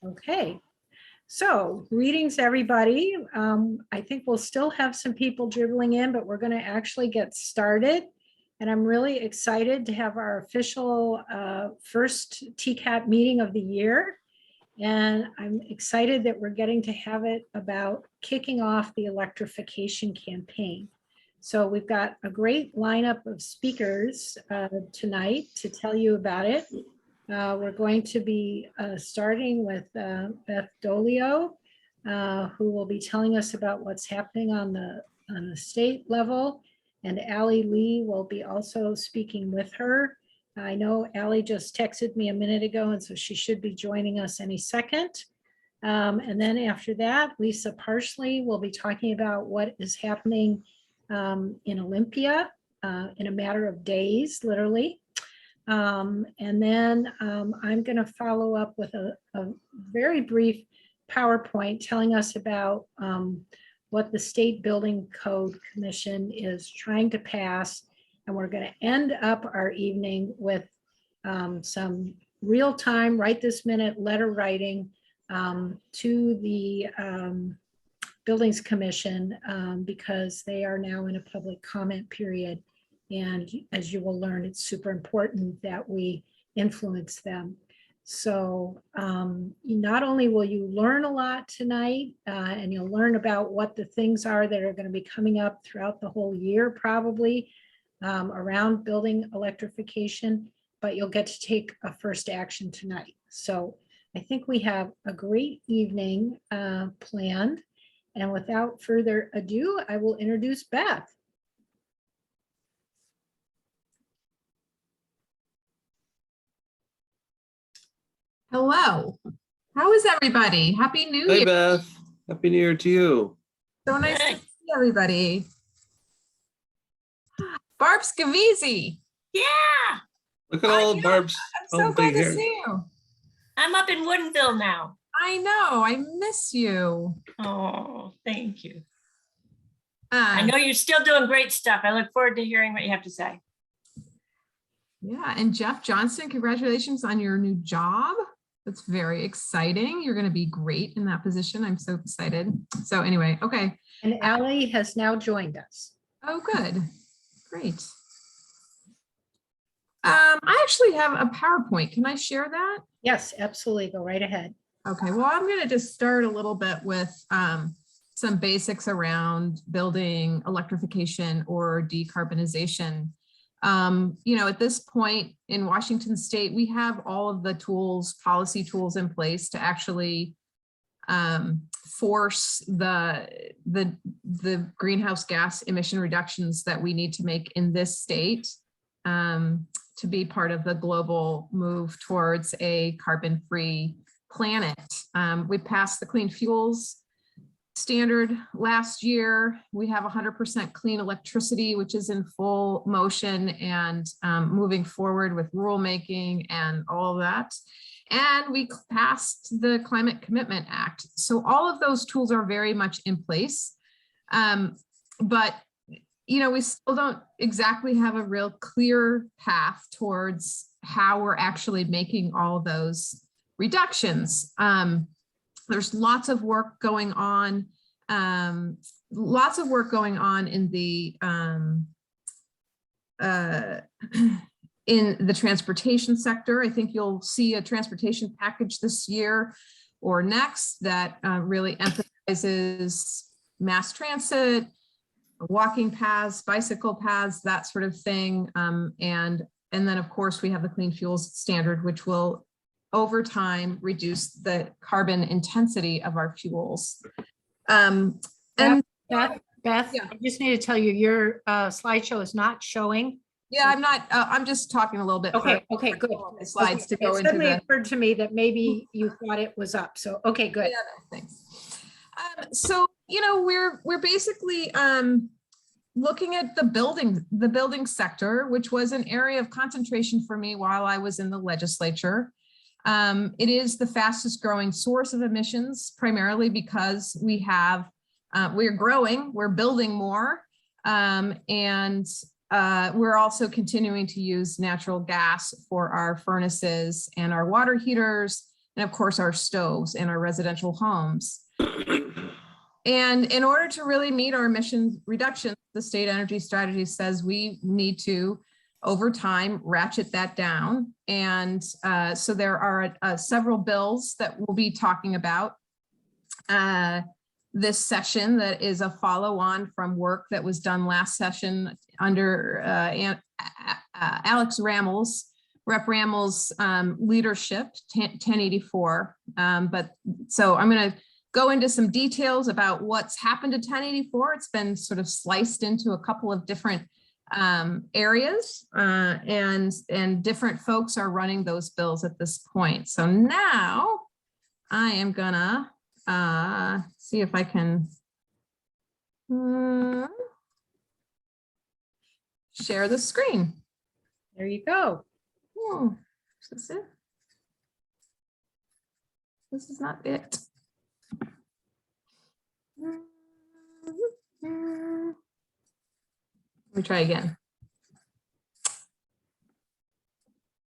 Okay, so greetings, everybody. I think we'll still have some people dribbling in, but we're going to actually get started. And I'm really excited to have our official first TCAT meeting of the year. And I'm excited that we're getting to have it about kicking off the electrification campaign. So we've got a great lineup of speakers tonight to tell you about it. We're going to be starting with Beth Dolio, who will be telling us about what's happening on the state level. And Allie Lee will be also speaking with her. I know Allie just texted me a minute ago, and so she should be joining us any second. And then after that, Lisa Parsley will be talking about what is happening in Olympia in a matter of days, literally. And then I'm going to follow up with a very brief PowerPoint telling us about what the State Building Code Commission is trying to pass. And we're going to end up our evening with some real-time, right this minute letter writing to the Buildings Commission because they are now in a public comment period. And as you will learn, it's super important that we influence them. So not only will you learn a lot tonight, and you'll learn about what the things are that are going to be coming up throughout the whole year, probably around building electrification, but you'll get to take a first action tonight. So I think we have a great evening planned. And without further ado, I will introduce Beth. Hello. How is everybody? Happy New Year. Hey, Beth. Happy New Year to you. So nice to see everybody. Barb Scavizzi. Yeah, Look at all Barb's. I'm so glad to see you. I'm up in Woodinville now. I know. I miss you. Oh, thank you. I know you're still doing great stuff. I look forward to hearing what you have to say. Yeah, and Jeff Johnson, congratulations on your new job. That's very exciting. You're going to be great in that position. I'm so excited. So anyway, okay. And Allie has now joined us. Oh, good. Great. I actually have a PowerPoint. Can I share that? Yes, absolutely. Go right ahead. Okay, well, I'm going to just start a little bit with some basics around building electrification or decarbonization. At this point in Washington State, we have all of the tools, policy tools in place to actually force the greenhouse gas emission reductions that we need to make in this state to be part of the global move towards a carbon-free planet. We passed the clean fuels standard last year. We have 100% clean electricity, which is in full motion and moving forward with rulemaking and all of that. And we passed the Climate Commitment Act. So all of those tools are very much in place. But we still don't exactly have a real clear path towards how we're actually making all of those reductions. There's lots of work going on, in the in the transportation sector. I think you'll see a transportation package this year or next that really emphasizes mass transit, walking paths, bicycle paths, that sort of thing. And then of course we have the clean fuels standard, which will over time reduce the carbon intensity of our fuels. Beth, yeah. I just need to tell you, your slideshow is not showing. Yeah, I'm not, I'm just talking a little bit. Okay, good. The slides to go it into suddenly the. occurred to me that maybe you thought it was up. So, okay, good. Yeah, no, thanks. So, we're basically looking at the building sector, which was an area of concentration for me while I was in the legislature. It is the fastest growing source of emissions, primarily because we're growing, we're building more, and we're also continuing to use natural gas for our furnaces and our water heaters, and of course our stoves in our residential homes. And in order to really meet our emission reductions, the state energy strategy says we need to, over time, ratchet that down. And so there are several bills that we'll be talking about this session that is a follow-on from work that was done last session under Alex Rammel's, Rep. Rammel's leadership, 1084. But so I'm going to go into some details about what's happened to 1084. It's been sort of sliced into a couple of different areas, and different folks are running those bills at this point. So now I am gonna see if I can share the screen. There you go. Oh, is this it? This is not it. Let me try again.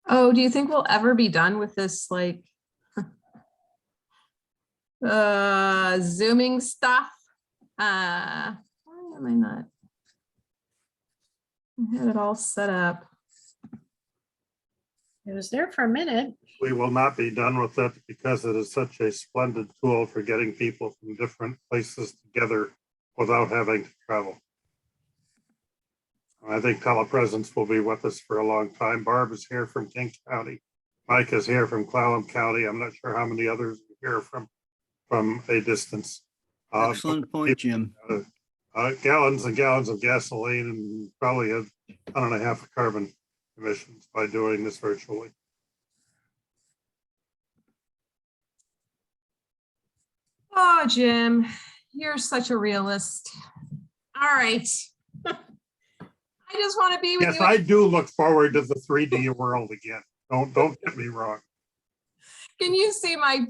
Oh, do you think we'll ever be done with this, like, zooming stuff? Why am I not? I had it all set up. It was there for a minute. We will not be done with it because it is such a splendid tool for getting people from different places together without having to travel. I think telepresence will be with us for a long time. Barb is here from King County. Mike is here from Clallam County. I'm not sure how many others are here from a distance. Excellent point, Jim. Gallons and gallons of gasoline and probably a ton and a half of carbon emissions by doing this virtually. Oh, Jim, you're such a realist. All right. I just want to be with Yes, you. I do look forward to the 3D world again. Don't get me wrong. Can you see my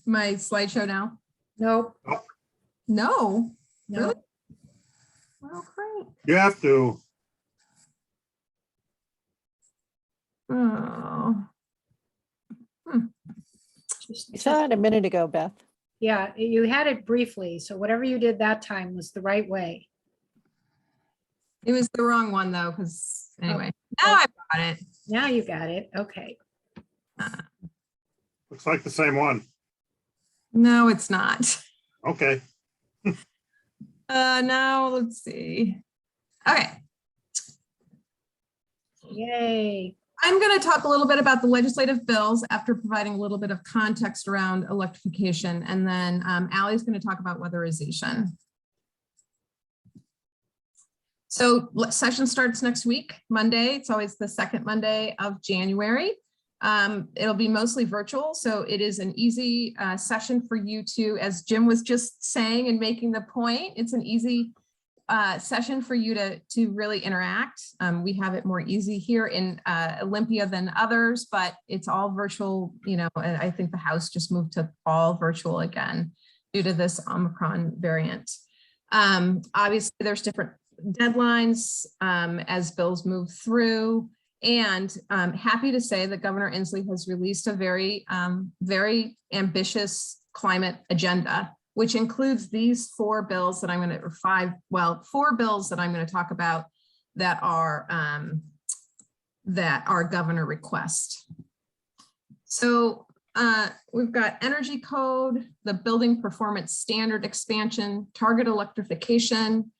slideshow now? Nope. No. No. Really? Well, great. You have to. Oh. You saw it a minute ago, Beth. Yeah, you had it briefly. So whatever you did that time was the right way. It was the wrong one though, because anyway, now I've got it. Now you got it. Okay. Looks like the same one. No, it's not. Okay. Now let's see. Okay. Yay. I'm going to talk a little bit about the legislative bills after providing a little bit of context around electrification. And then Allie's going to talk about weatherization. So session starts next week, Monday. It's always the second Monday of January. It'll be mostly virtual. So it is an easy session for you to, as Jim was just saying and making the point, it's an easy session for you to really interact. We have it more easy here in Olympia than others, but it's all virtual. You know, and I think the House just moved to all virtual again due to this Omicron variant. Obviously, there's different deadlines as bills move through. And I'm happy to say that Governor Inslee has released a very, very ambitious climate agenda, which includes these four bills that I'm going to, four bills that I'm going to talk about that are governor request. So we've got energy code, the building performance standard expansion, target electrification,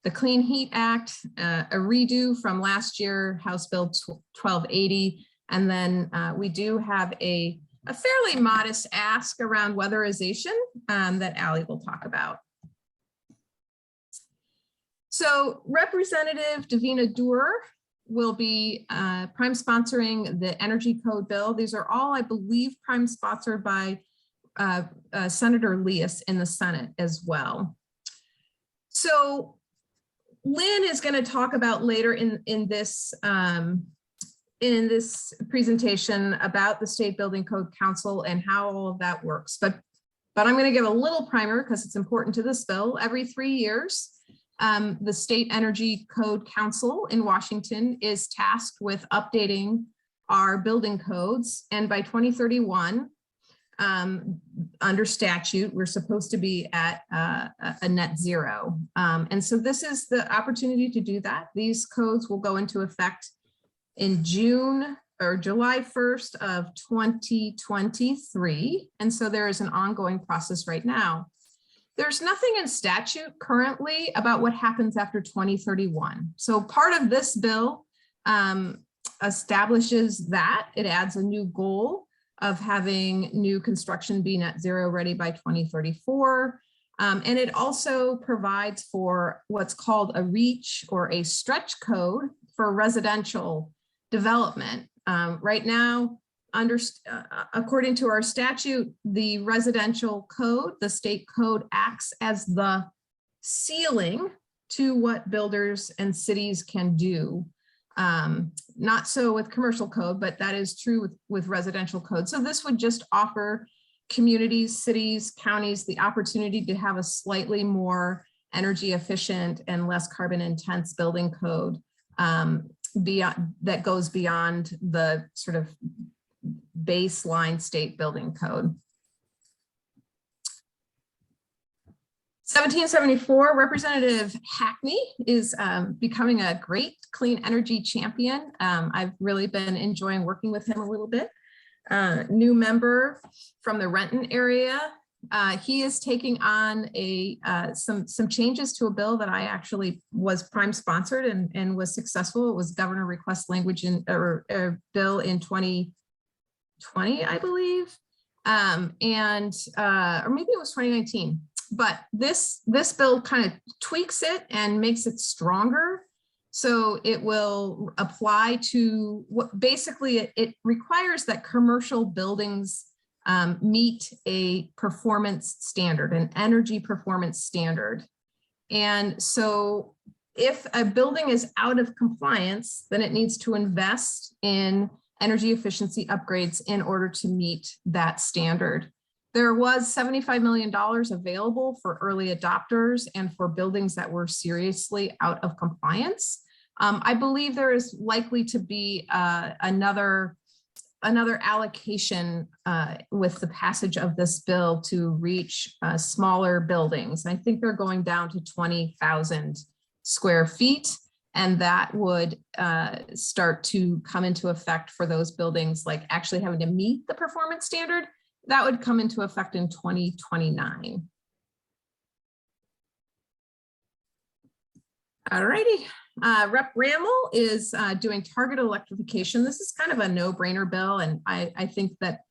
the Clean Heat Act, a redo from last year, House Bill 1280. And then we do have a fairly modest ask around weatherization that Allie will talk about. So Representative Davina Doer will be prime sponsoring the energy code bill. These are all, I believe, prime sponsored by Senator Leas in the Senate as well. So Lynn is going to talk about later in this presentation about the State Building Code Council and how all of that works. But I'm going to give a little primer because it's important to this bill. Every 3 years, the State Energy Code Council in Washington is tasked with updating our building codes. And by 2031, under statute, we're supposed to be at a net zero. And so this is the opportunity to do that. These codes will go into effect in June or July 1st of 2023. And so there is an ongoing process right now. There's nothing in statute currently about what happens after 2031. So part of this bill establishes that. It adds a new goal of having new construction be net zero ready by 2034. And it also provides for what's called a reach or a stretch code for residential development. Right now, according to our statute, the residential code, the state code, acts as the ceiling to what builders and cities can do. Not so with commercial code, but that is true with residential code. So this would just offer communities, cities, counties the opportunity to have a slightly more energy efficient and less carbon intense building code beyond, that goes beyond the sort of baseline state building code. 1774, Representative Hackney is becoming a great clean energy champion. I've really been enjoying working with him a little bit. New member from the Renton area. He is taking on some changes to a bill that I actually was prime sponsored and was successful. It was governor request language in or bill in 2020, I believe. Or maybe it was 2019. But this bill kind of tweaks it and makes it stronger. So it will apply to what basically it requires that commercial buildings meet a performance standard, an energy performance standard. And so if a building is out of compliance, then it needs to invest in energy efficiency upgrades in order to meet that standard. There was $75 million available for early adopters and for buildings that were seriously out of compliance. I believe there is likely to be another allocation with the passage of this bill to reach smaller buildings. I think they're going down to 20,000 square feet, and that would start to come into effect for those buildings, like actually having to meet the performance standard. That would come into effect in 2029. All righty. Rep. Rammel is doing targeted electrification. This is kind of a no-brainer bill, and I think that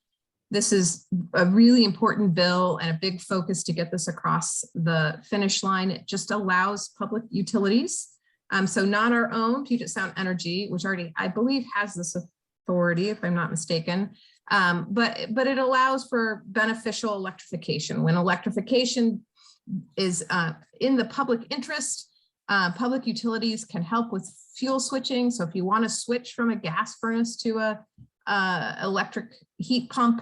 this is a really important bill and a big focus to get this across the finish line. It just allows public utilities, so not our own Puget Sound Energy, which already, I believe, has this authority, if I'm not mistaken, but it allows for beneficial electrification. When electrification is in the public interest, public utilities can help with fuel switching. So if you want to switch from a gas furnace to a electric heat pump,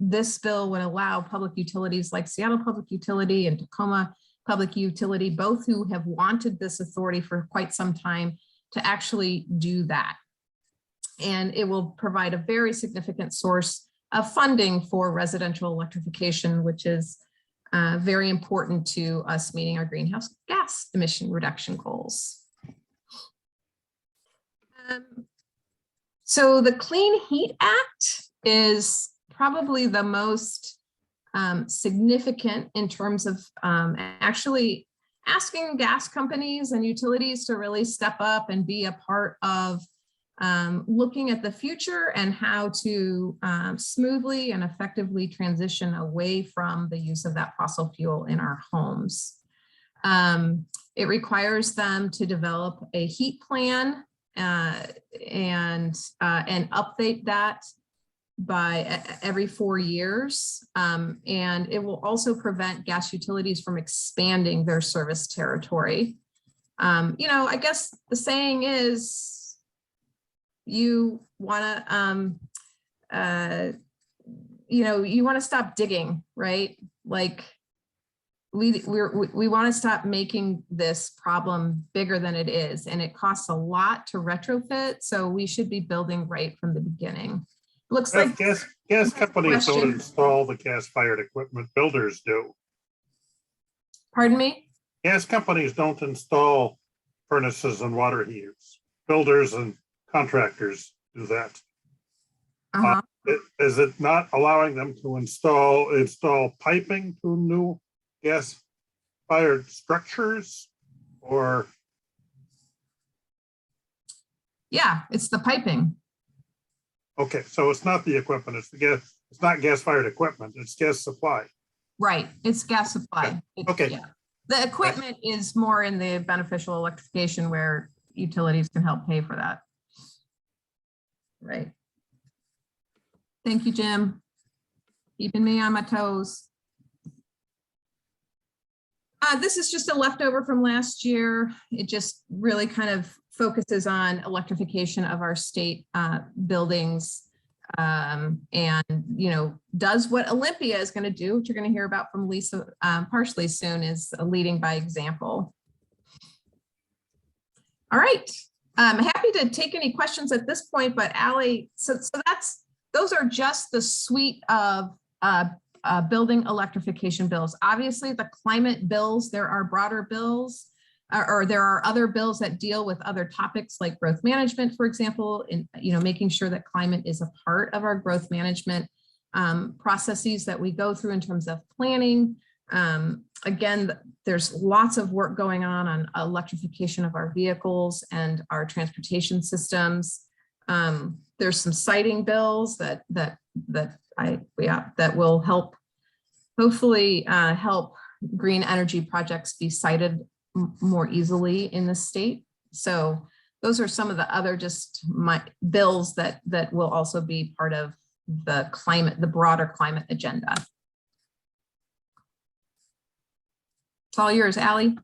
this bill would allow public utilities like Seattle Public Utility and Tacoma Public Utility, both who have wanted this authority for quite some time, to actually do that. And it will provide a very significant source of funding for residential electrification, which is very important to us meeting our greenhouse gas emission reduction goals. So the Clean Heat Act is probably the most significant in terms of actually asking gas companies and utilities to really step up and be a part of looking at the future and how to smoothly and effectively transition away from the use of that fossil fuel in our homes. It requires them to develop a heat plan and update that by every 4 years. And it will also prevent gas utilities from expanding their service territory. You know, I guess the saying is, you want to, you know, you want to stop digging, right? Like, we want to stop making this problem bigger than it is, and it costs a lot to retrofit. So we should be building right from the beginning. Looks like Gas companies don't question. install the gas-fired equipment, builders do. Pardon me? Gas companies don't install furnaces and water heaters. Builders and contractors do that. Uh-huh. Is it not allowing them to install piping to new gas-fired structures? Or Yeah, it's the piping. okay, so it's not the equipment, it's the gas, it's not gas-fired equipment, it's gas supply. Right, it's gas supply. Okay. Yeah. The equipment is more in the beneficial electrification where utilities can help pay for that. Right. Thank you, Jim. Keeping me on my toes. This is just a leftover from last year. It just really kind of focuses on electrification of our state buildings, and does what Olympia is going to do, which you're going to hear about from Lisa partially soon, is leading by example. All right, I'm happy to take any questions at this point, but Allie, so those are just the suite of building electrification bills. Obviously, the climate bills, there are broader bills, or there are other bills that deal with other topics like growth management, for example, in making sure that climate is a part of our growth management processes that we go through in terms of planning. Again, there's lots of work going on electrification of our vehicles and our transportation systems. There's some siting bills that will help, hopefully help green energy projects be cited more easily in the state. So those are some of the other bills that will also be part of the broader climate agenda. It's all yours, Allie.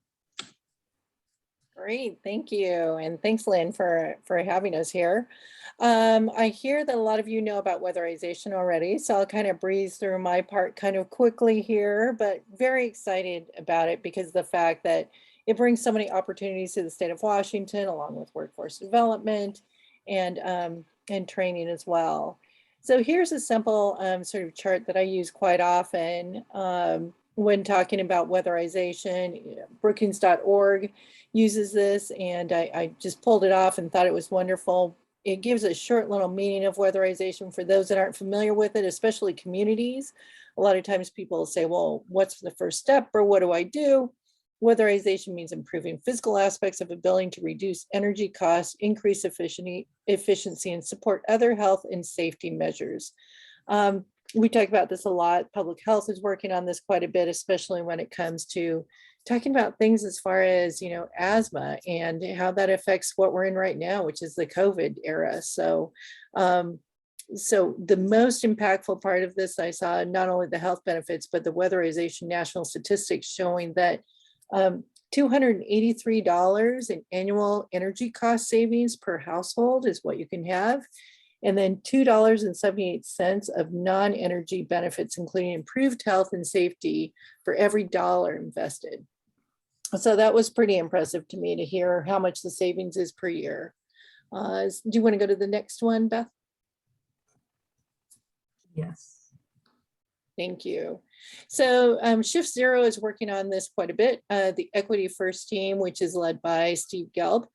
Great, thank you. And thanks, Lynn, for having us here. I hear that a lot of you know about weatherization already, so I'll kind of breeze through my part kind of quickly here, but very excited about it because of the fact that it brings so many opportunities to the state of Washington, along with workforce development and training as well. So here's a simple sort of chart that I use quite often when talking about weatherization. Brookings.org uses this, and I just pulled it off and thought it was wonderful. It gives a short little meaning of weatherization for those that aren't familiar with it, especially communities. A lot of times people say, well, what's the first step, or what do I do? Weatherization means improving physical aspects of a building to reduce energy costs, increase efficiency, and support other health and safety measures. We talk about this a lot. Public health is working on this quite a bit, especially when it comes to talking about things as far as, asthma and how that affects what we're in right now, which is the COVID era. So the most impactful part of this, I saw not only the health benefits, but the weatherization national statistics showing that $283 in annual energy cost savings per household is what you can have. And then $2.78 of non-energy benefits, including improved health and safety for every dollar invested. So that was pretty impressive to me to hear how much the savings is per year. Do you want to go to the next one, Beth? Yes. Thank you. So Shift Zero is working on this quite a bit. The Equity First team, which is led by Steve Gelb,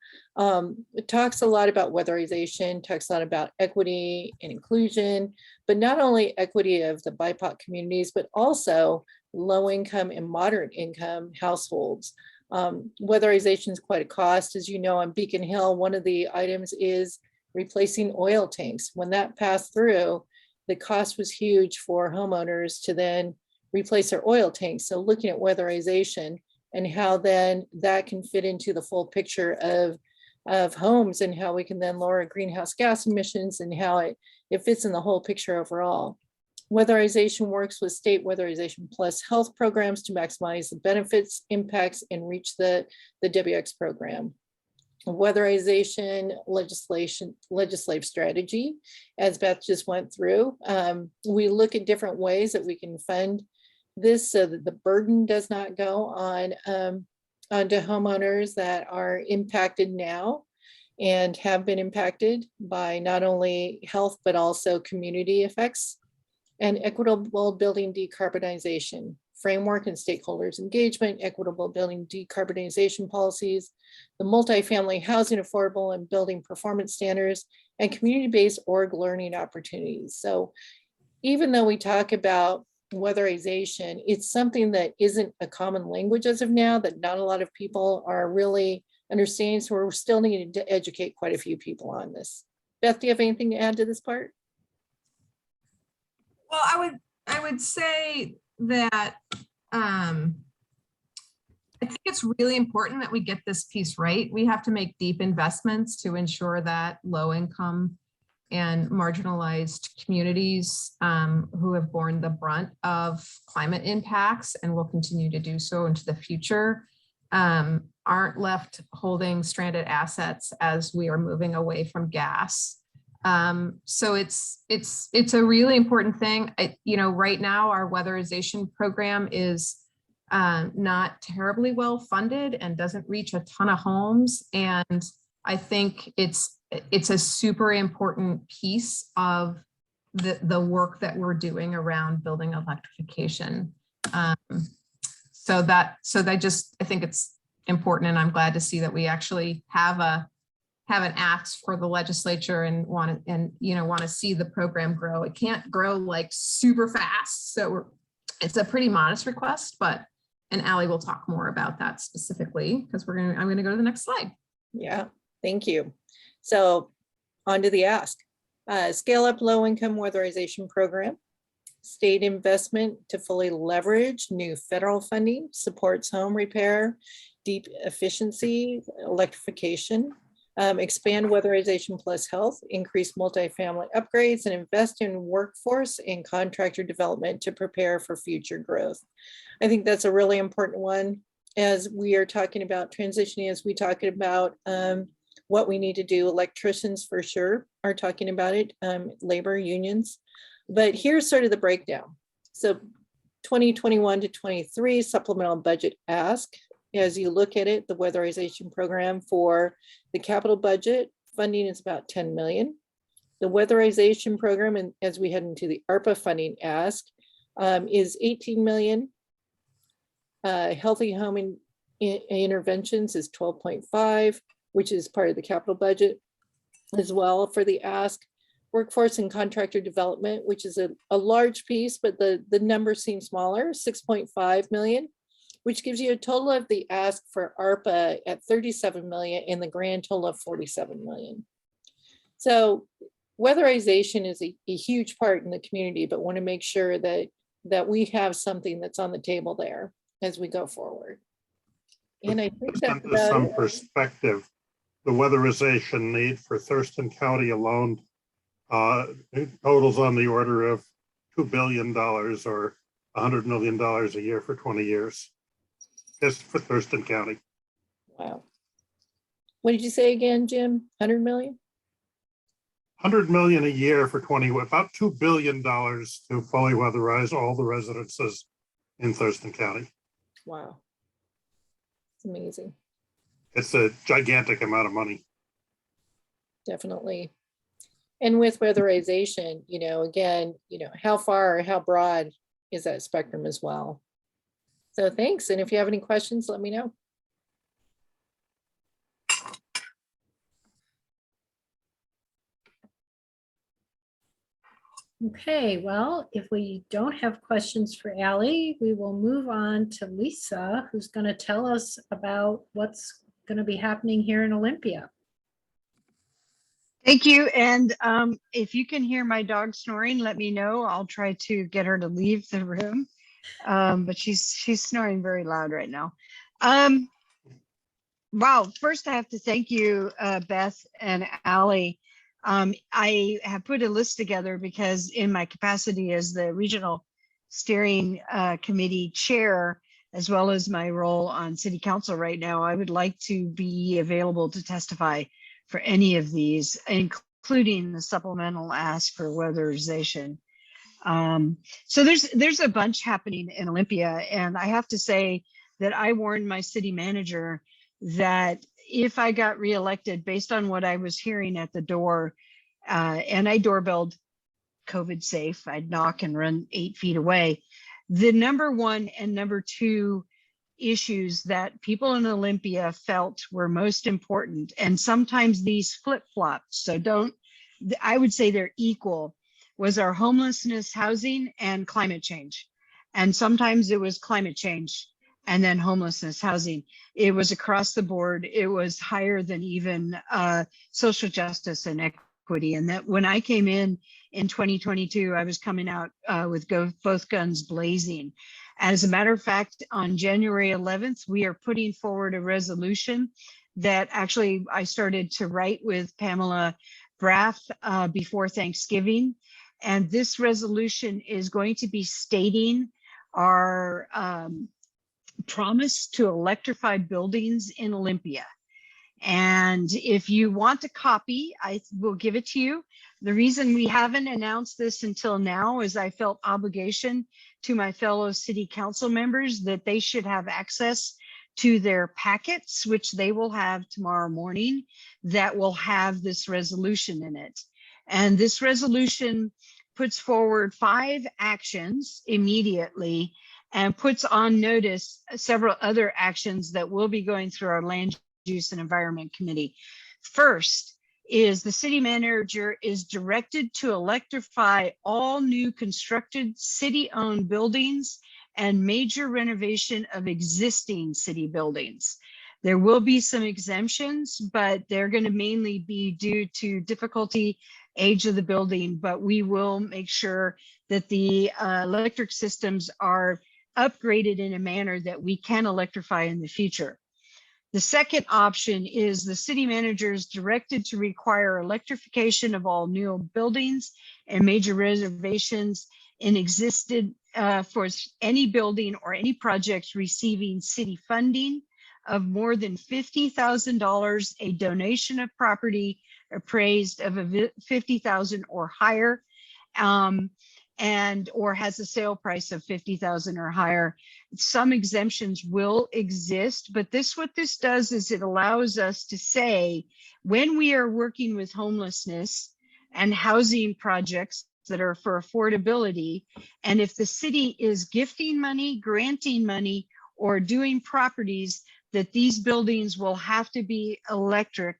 it talks a lot about weatherization, talks a lot about equity and inclusion, but not only equity of the BIPOC communities, but also low income and moderate income households. Weatherization is quite a cost. As you know, on Beacon Hill, one of the items is replacing oil tanks. When that passed through, the cost was huge for homeowners to then replace their oil tanks. So looking at weatherization and how then that can fit into the full picture of homes and how we can then lower greenhouse gas emissions and how it fits in the whole picture overall. Weatherization works with state weatherization plus health programs to maximize the benefits, impacts, and reach the WX program. Weatherization legislative strategy, as Beth just went through. We look at different ways that we can fund this so that the burden does not go on onto homeowners that are impacted now and have been impacted by not only health, but also community effects, and equitable building decarbonization framework and stakeholders engagement, equitable building decarbonization policies, the multifamily housing affordable and building performance standards, and community-based org learning opportunities. So even though we talk about weatherization, it's something that isn't a common language as of now, that not a lot of people are really understanding. So we're still needing to educate quite a few people on this. Beth, do you have anything to add to this part? Well, I would say that I think it's really important that we get this piece right. We have to make deep investments to ensure that low income and marginalized communities who have borne the brunt of climate impacts and will continue to do so into the future aren't left holding stranded assets as we are moving away from gas. So it's a really important thing. Right now our weatherization program is not terribly well funded and doesn't reach a ton of homes. And I think it's a super important piece of the work that we're doing around building electrification. I think it's important, and I'm glad to see that we actually have an ask for the legislature and want to see the program grow. It can't grow like super fast, so it's a pretty modest request, and Allie will talk more about that specifically because I'm going to go to the next slide. Yeah, thank you. So on to the ask. Scale up low income weatherization program. State investment to fully leverage new federal funding, supports home repair, deep efficiency, electrification, expand weatherization plus health, increase multifamily upgrades, and invest in workforce and contractor development to prepare for future growth. I think that's a really important one as we are talking about transitioning, as we talking about what we need to do. Electricians for sure are talking about it, labor unions. But here's sort of the breakdown. So 2021 to 23 supplemental budget ask. As you look at it, the weatherization program for the capital budget funding is about 10 million. The weatherization program, and as we head into the ARPA funding ask, is 18 million. Healthy home interventions is 12.5, which is part of the capital budget as well for the ask. Workforce and contractor development, which is a large piece, but the number seems smaller, 6.5 million, which gives you a total of the ask for ARPA at 37 million and the grand total of 47 million. So weatherization is a huge part in the community, but want to make sure that we have something that's on the table there as we go forward. And I think that's Into some perspective, the weatherization need for Thurston County alone totals on the order of $2 billion or $100 million a year for 20 years, just for Thurston County. Wow. What did you say again, Jim? 100 million? 100 million a year for 20, about $2 billion to fully weatherize all the residences in Thurston County. Wow. It's amazing. It's a gigantic amount of money. Definitely. And with weatherization, again, how far or how broad is that spectrum as well? So thanks. And if you have any questions, let me know. Okay, well, if we don't have questions for Allie, we will move on to Lisa, who's going to tell us about what's going to be happening here in Olympia. Thank you. And if you can hear my dog snoring, let me know. I'll try to get her to leave the room. But she's snoring very loud right now. Wow. First, I have to thank you, Beth and Allie. I have put a list together because in my capacity as the regional steering committee chair, as well as my role on city council right now, I would like to be available to testify for any of these, including the supplemental ask for weatherization. So there's a bunch happening in Olympia, and I have to say that I warned my city manager that if I got reelected, based on what I was hearing at the door, and I doorbelled COVID safe, I'd knock and run 8 feet away. The number one and number two issues that people in Olympia felt were most important, and sometimes these flip-flop, so I would say they're equal, was our homelessness, housing, and climate change. And sometimes it was climate change and then homelessness, housing. It was across the board. It was higher than even social justice and equity. And that when I came in 2022, I was coming out with both guns blazing. As a matter of fact, on January 11th, we are putting forward a resolution that actually I started to write with Pamela Braff before Thanksgiving. And this resolution is going to be stating our promise to electrify buildings in Olympia. And if you want a copy, I will give it to you. The reason we haven't announced this until now is I felt obligation to my fellow city council members that they should have access to their packets, which they will have tomorrow morning, that will have this resolution in it. And this resolution puts forward 5 actions immediately and puts on notice several other actions that will be going through our land use and environment committee. First is the city manager is directed to electrify all new constructed city-owned buildings and major renovation of existing city buildings. There will be some exemptions, but they're going to mainly be due to difficulty, age of the building, but we will make sure that the electric systems are upgraded in a manner that we can electrify in the future. The second option is the city manager is directed to require electrification of all new buildings and major reservations in existed for any building or any projects receiving city funding of more than $50,000, a donation of property appraised of $50,000 or higher, and or has a sale price of $50,000 or higher. Some exemptions will exist, but what this does is it allows us to say when we are working with homelessness and housing projects that are for affordability, and if the city is gifting money, granting money, or doing properties, that these buildings will have to be electric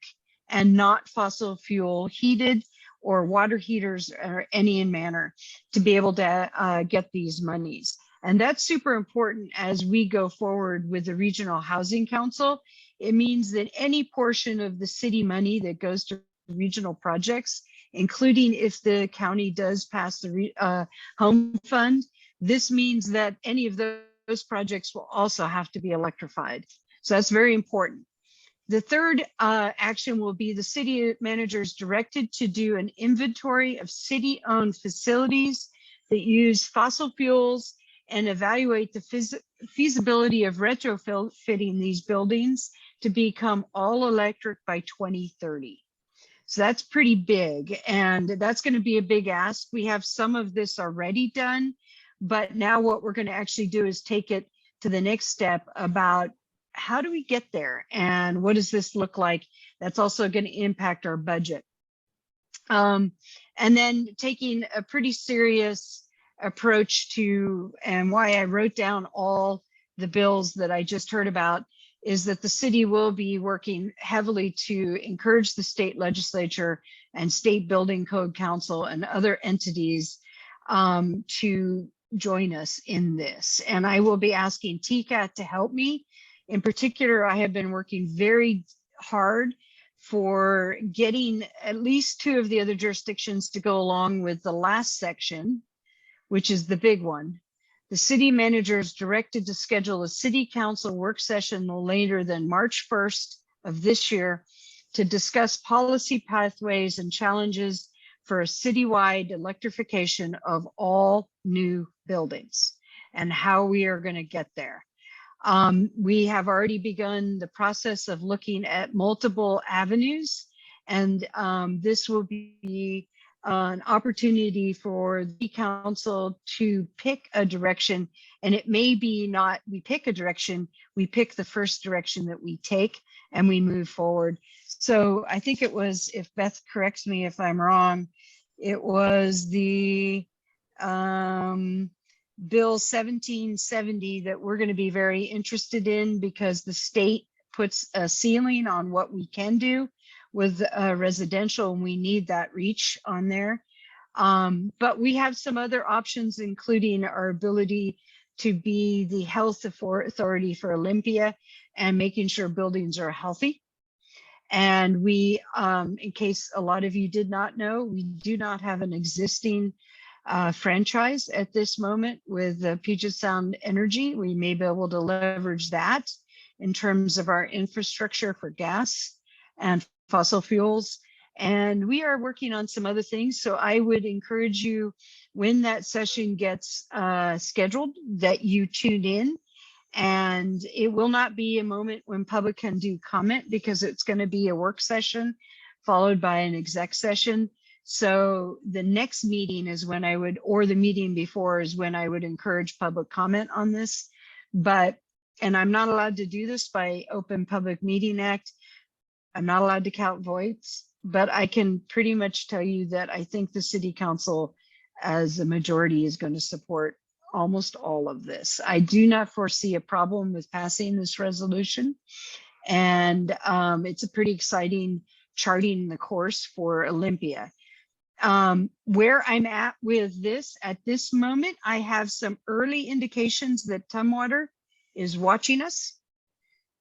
and not fossil fuel heated or water heaters or any manner to be able to get these monies. And that's super important as we go forward with the Regional Housing Council. It means that any portion of the city money that goes to regional projects, including if the county does pass the home fund, this means that any of those projects will also have to be electrified. So that's very important. The third action will be the city manager is directed to do an inventory of city-owned facilities that use fossil fuels and evaluate the feasibility of retrofitting these buildings to become all electric by 2030. So that's pretty big, and that's going to be a big ask. We have some of this already done, but now what we're going to actually do is take it to the next step about how do we get there and what does this look like? That's also going to impact our budget. And then taking a pretty serious approach to, and why I wrote down all the bills that I just heard about, is that the city will be working heavily to encourage the state legislature and state building code council and other entities to join us in this. And I will be asking TCAT to help me. In particular, I have been working very hard for getting at least 2 of the other jurisdictions to go along with the last section, which is the big one. The city manager is directed to schedule a city council work session no later than March 1st of this year to discuss policy pathways and challenges for a citywide electrification of all new buildings and how we are going to get there. We have already begun the process of looking at multiple avenues, and this will be an opportunity for the council to pick a direction. And it may be not we pick a direction, we pick the first direction that we take and we move forward. So I think it was, if Beth corrects me if I'm wrong, it was the Bill 1770 that we're going to be very interested in, because the state puts a ceiling on what we can do with residential, and we need that reach on there. But we have some other options, including our ability to be the health authority for Olympia and making sure buildings are healthy. And we, in case a lot of you did not know, we do not have an existing franchise at this moment with Puget Sound Energy. We may be able to leverage that in terms of our infrastructure for gas and fossil fuels. And we are working on some other things. So I would encourage you, when that session gets scheduled, that you tune in. And it will not be a moment when public can do comment, because it's going to be a work session followed by an exec session. So the next meeting is when I would, or the meeting before is when I would encourage public comment on this. But, and I'm not allowed to do this by Open Public Meeting Act. I'm not allowed to count votes, but I can pretty much tell you that I think the city council as a majority is going to support almost all of this. I do not foresee a problem with passing this resolution. And it's a pretty exciting charting the course for Olympia. Where I'm at with this at this moment, I have some early indications that Tumwater is watching us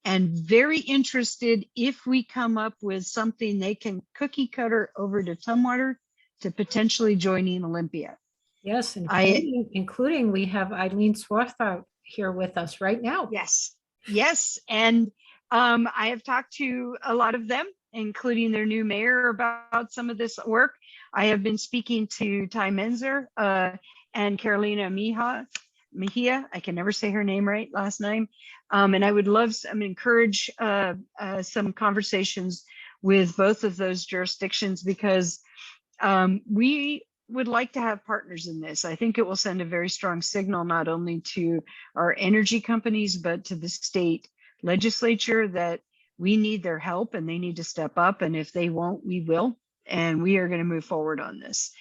and very interested if we come up with something they can cookie cutter over to Tumwater to potentially joining Olympia. Yes, including we have Eileen Swarthout here with us right now. Yes, yes. And I have talked to a lot of them, including their new mayor, about some of this work. I have been speaking to Ty Menzer and Carolina Mejia. I can never say her name right, last name. And I would love some encourage some conversations with both of those jurisdictions, because we would like to have partners in this. I think it will send a very strong signal, not only to our energy companies, but to the state legislature, that we need their help and they need to step up. And if they won't, we will. And we are going to move forward on this.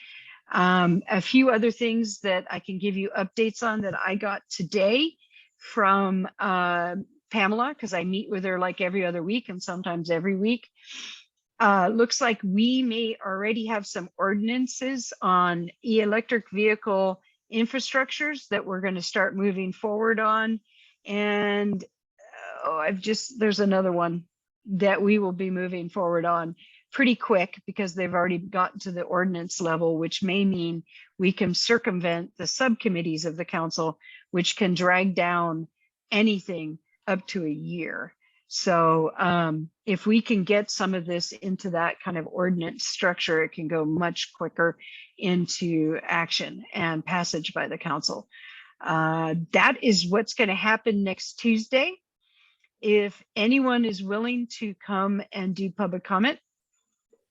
A few other things that I can give you updates on that I got today from Pamela, because I meet with her like every other week and sometimes every week. Looks like we may already have some ordinances on electric vehicle infrastructures that we're going to start moving forward on. And there's another one that we will be moving forward on pretty quick, because they've already gotten to the ordinance level, which may mean we can circumvent the subcommittees of the council, which can drag down anything up to a year. So if we can get some of this into that kind of ordinance structure, it can go much quicker into action and passage by the council. That is what's going to happen next Tuesday. If anyone is willing to come and do public comment,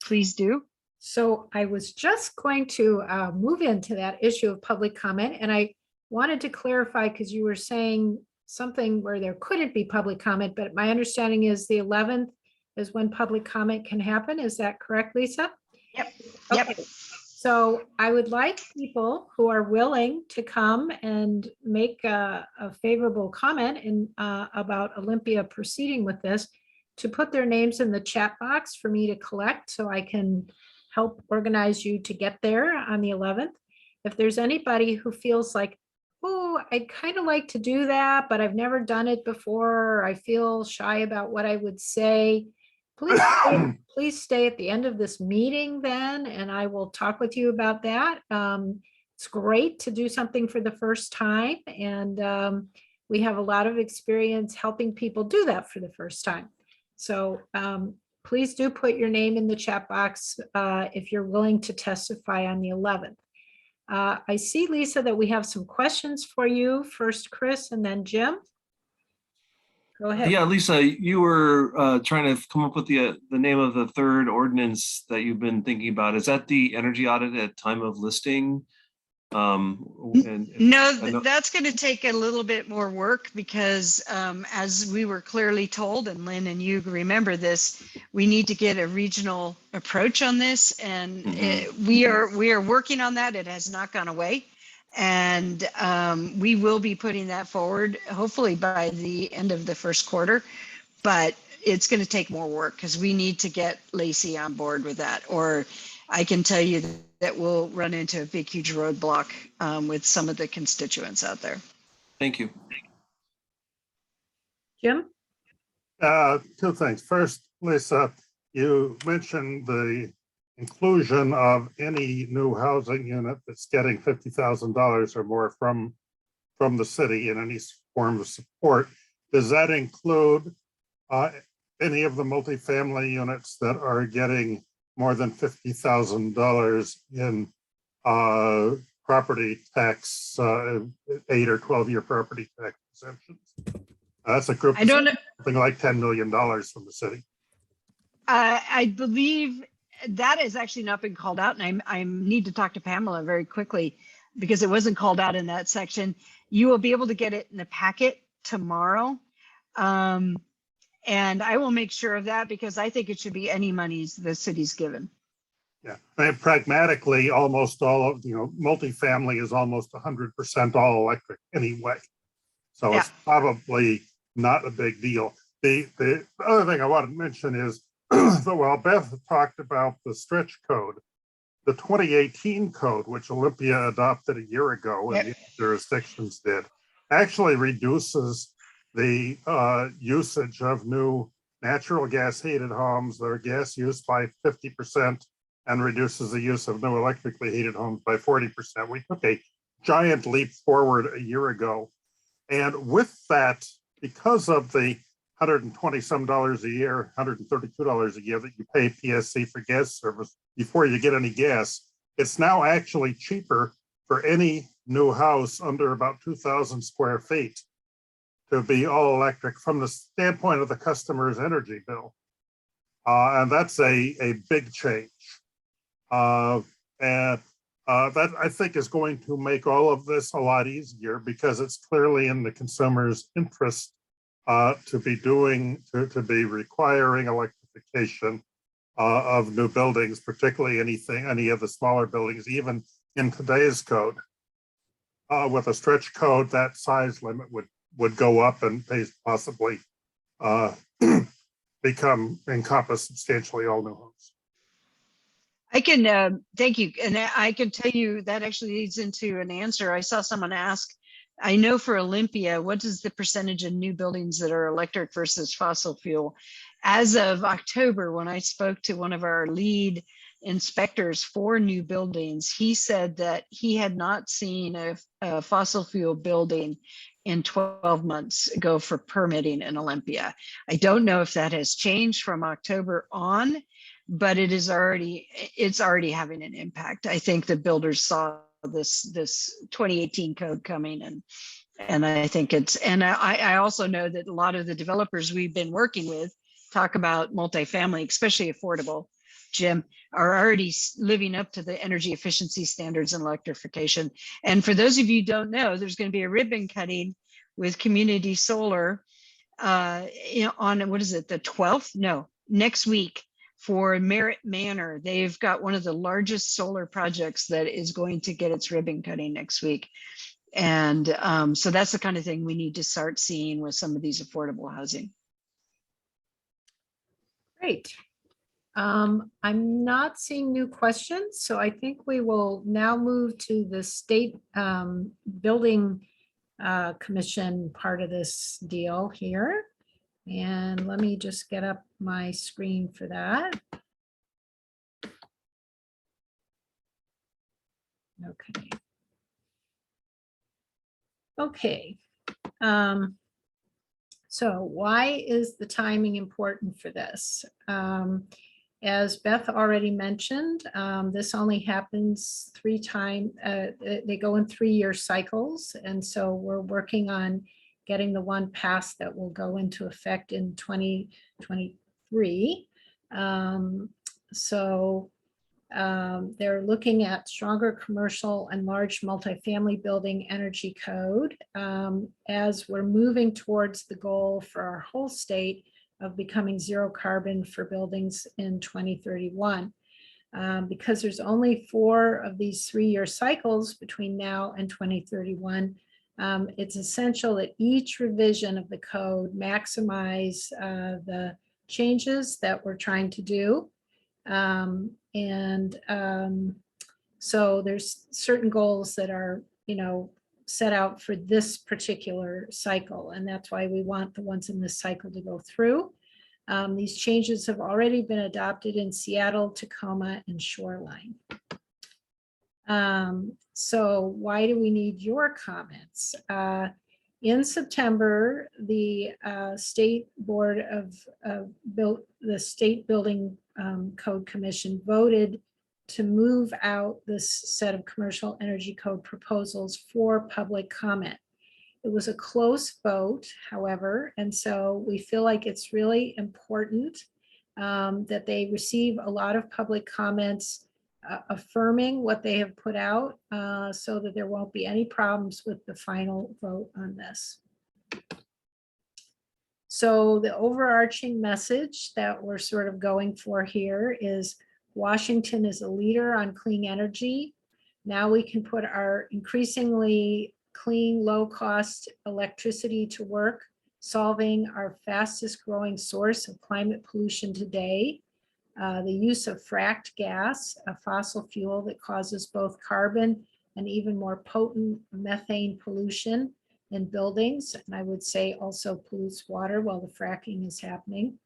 please do. So I was just going to move into that issue of public comment, and I wanted to clarify, because you were saying something where there couldn't be public comment, but my understanding is the 11th is when public comment can happen. Is that correct, Lisa? Yep. Okay. Yep. So I would like people who are willing to come and make a favorable comment about Olympia proceeding with this, to put their names in the chat box for me to collect, so I can help organize you to get there on the 11th. If there's anybody who feels like, oh, I'd kind of like to do that, but I've never done it before, or I feel shy about what I would say, please stay at the end of this meeting then, and I will talk with you about that. It's great to do something for the first time, and we have a lot of experience helping people do that for the first time. So please do put your name in the chat box if you're willing to testify on the 11th. I see, Lisa, that we have some questions for you. First, Chris, and then Jim. Go ahead. Yeah, Lisa, you were trying to come up with the name of the third ordinance that you've been thinking about. Is that the energy audit at time of listing? No, I know- that's going to take a little bit more work because as we were clearly told, and Lynn and you remember this, we need to get a regional approach on this, and we are working on that. It has not gone away, and we will be putting that forward hopefully by the end of the first quarter, but it's going to take more work because we need to get Lacey on board with that, or I can tell you that we'll run into a big, huge roadblock with some of the constituents out there. Thank you. Jim? Two things. First, Lisa, you mentioned the inclusion of any new housing unit that's getting $50,000 or more from the city in any form of support. Does that include any of the multifamily units that are getting more than $50,000 in property tax, 8 or 12-year property tax exemptions? That's a group. I don't know. Something like $10 million from the city. I believe that has actually not been called out, and I need to talk to Pamela very quickly because it wasn't called out in that section. You will be able to get it in the packet tomorrow. And I will make sure of that because I think it should be any monies the city's given. Yeah, and pragmatically, almost all of, multifamily is almost 100% all electric anyway. So it's probably not a big deal. The other thing I wanted to mention is that while Beth talked about the stretch code, the 2018 code, which Olympia adopted a year ago and the jurisdictions did, actually reduces the usage of new natural gas heated homes that are gas used by 50% and reduces the use of new electrically heated homes by 40%. We took a giant leap forward a year ago. And with that, because of the $120 some a year, $132 a year that you pay PSC for gas service before you get any gas, it's now actually cheaper for any new house under about 2,000 square feet to be all electric from the standpoint of the customer's energy bill. And that's a big change. That I think is going to make all of this a lot easier because it's clearly in the consumer's interest to be requiring electrification of new buildings, particularly any of the smaller buildings, even in today's code. With a stretch code, that size limit would go up and possibly encompass substantially all new homes. I can, thank you. And I can tell you that actually leads into an answer. I saw someone ask, I know for Olympia, what is the percentage of new buildings that are electric versus fossil fuel? As of October, when I spoke to one of our lead inspectors for new buildings, he said that he had not seen a fossil fuel building in 12 months go for permitting in Olympia. I don't know if that has changed from October on, but it's already having an impact. I think the builders saw this 2018 code coming, and I think I also know that a lot of the developers we've been working with talk about multifamily, especially affordable, Jim, are already living up to the energy efficiency standards and electrification. And for those of you who don't know, there's going to be a ribbon cutting with community solar on, what is it, the 12th? No, next week for Merritt Manor. They've got one of the largest solar projects that is going to get its ribbon cutting next week. And so that's the kind of thing we need to start seeing with some of these affordable housing. Great. I'm not seeing new questions, so I think we will now move to the state building commission part of this deal here. And let me just get up my screen for that. Okay. Okay. So why is the timing important for this? As Beth already mentioned, this only happens 3 times. They go in 3-year cycles. And so we're working on getting the one passed that will go into effect in 2023. They're looking at stronger commercial and large multifamily building energy code as we're moving towards the goal for our whole state of becoming zero carbon for buildings in 2031. Because there's only 4 of these 3-year cycles between now and 2031, it's essential that each revision of the code maximize the changes that we're trying to do. So there's certain goals that are, set out for this particular cycle, and that's why we want the ones in this cycle to go through. These changes have already been adopted in Seattle, Tacoma, and Shoreline. So why do we need your comments? In September, the State Board of the State Building Code Commission voted to move out this set of commercial energy code proposals for public comment. It was a close vote, however, and so we feel like it's really important that they receive a lot of public comments affirming what they have put out so that there won't be any problems with the final vote on this. So the overarching message that we're sort of going for here is Washington is a leader on clean energy. Now we can put our increasingly clean, low-cost electricity to work, solving our fastest growing source of climate pollution today. The use of fracked gas, a fossil fuel that causes both carbon and even more potent methane pollution in buildings, and I would say also pollutes water while the fracking is happening.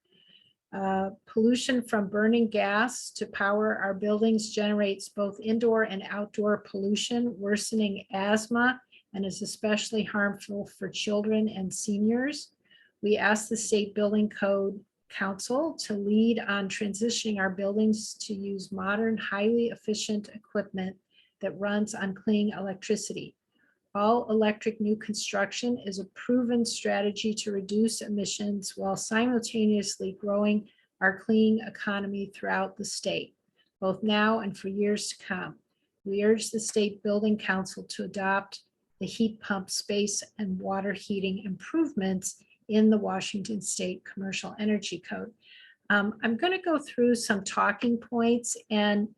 Pollution from burning gas to power our buildings generates both indoor and outdoor pollution, worsening asthma, and is especially harmful for children and seniors. We asked the State Building Code Council to lead on transitioning our buildings to use modern, highly efficient equipment that runs on clean electricity. All electric new construction is a proven strategy to reduce emissions while simultaneously growing our clean economy throughout the state, both now and for years to come. We urge the State Building Council to adopt the heat pump space and water heating improvements in the Washington State Commercial Energy Code. I'm going to go through some talking points, and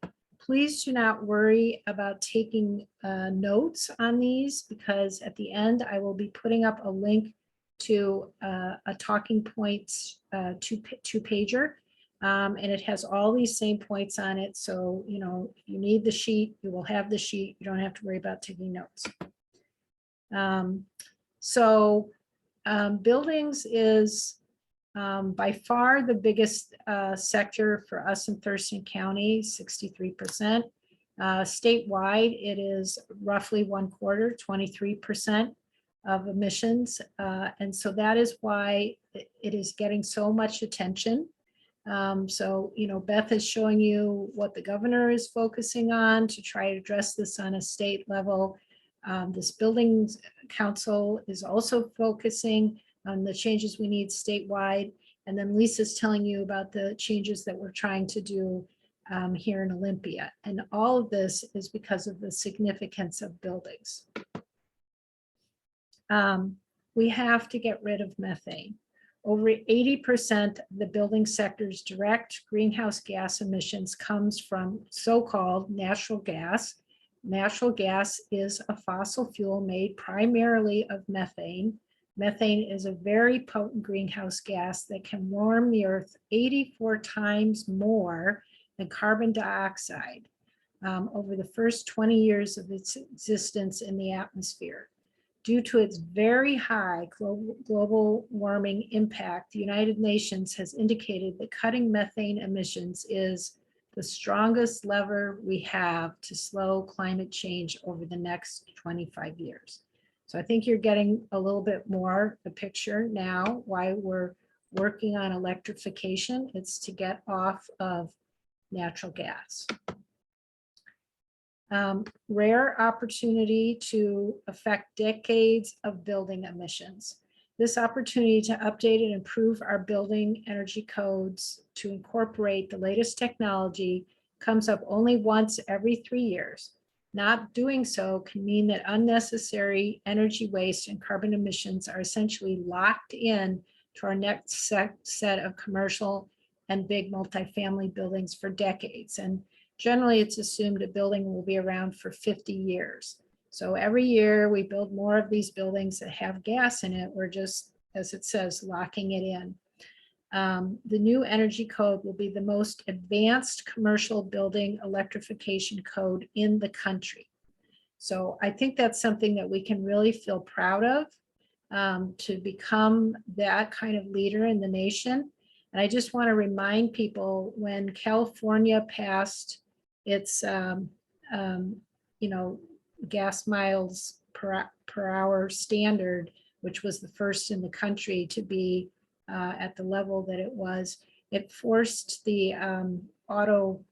please do not worry about taking notes on these, because at the end I will be putting up a link to a talking points two-pager, and it has all these same points on it. So, if you need the sheet, you will have the sheet. You don't have to worry about taking notes. Buildings is by far the biggest sector for us in Thurston County, 63%. Statewide, it is roughly 1/4, 23% of emissions. And so that is why it is getting so much attention. Beth is showing you what the governor is focusing on to try to address this on a state level. This building council is also focusing on the changes we need statewide. And then Lisa's telling you about the changes that we're trying to do here in Olympia. And all of this is because of the significance of buildings. We have to get rid of methane. Over 80% of the building sector's direct greenhouse gas emissions comes from so-called natural gas. Natural gas is a fossil fuel made primarily of methane. Methane is a very potent greenhouse gas that can warm the earth 84 times more than carbon dioxide over the first 20 years of its existence in the atmosphere. Due to its very high global warming impact, the United Nations has indicated that cutting methane emissions is the strongest lever we have to slow climate change over the next 25 years. So I think you're getting a little bit more the picture now why we're working on electrification. It's to get off of natural gas. Rare opportunity to affect decades of building emissions. This opportunity to update and improve our building energy codes to incorporate the latest technology comes up only once every 3 years. Not doing so can mean that unnecessary energy waste and carbon emissions are essentially locked in to our next set of commercial and big multifamily buildings for decades. And generally, it's assumed a building will be around for 50 years. So every year we build more of these buildings that have gas in it. We're just, as it says, locking it in. The new energy code will be the most advanced commercial building electrification code in the country. So I think that's something that we can really feel proud of, to become that kind of leader in the nation. And I just want to remind people, when California passed its, gas miles per hour standard, which was the first in the country to be at the level that it was, it forced the auto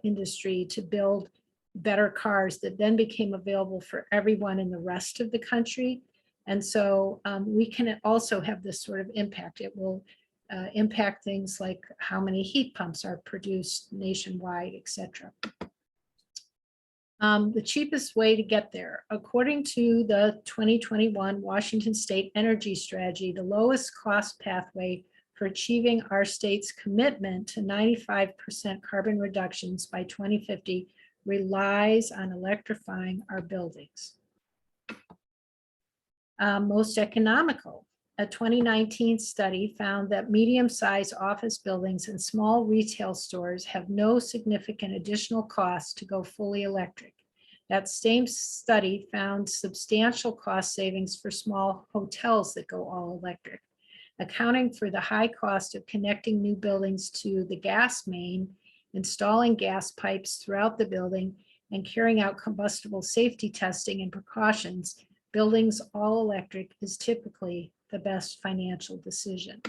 industry to build better cars that then became available for everyone in the rest of the country. And so we can also have this sort of impact. It will impact things like how many heat pumps are produced nationwide, et cetera. The cheapest way to get there, according to the 2021 Washington State Energy Strategy, the lowest cost pathway for achieving our state's commitment to 95% carbon reductions by 2050 relies on electrifying our buildings. Most economical. A 2019 study found that medium-sized office buildings and small retail stores have no significant additional costs to go fully electric. That same study found substantial cost savings for small hotels that go all electric. Accounting for the high cost of connecting new buildings to the gas main, installing gas pipes throughout the building, and carrying out combustible safety testing and precautions, buildings all electric is typically the best financial decision.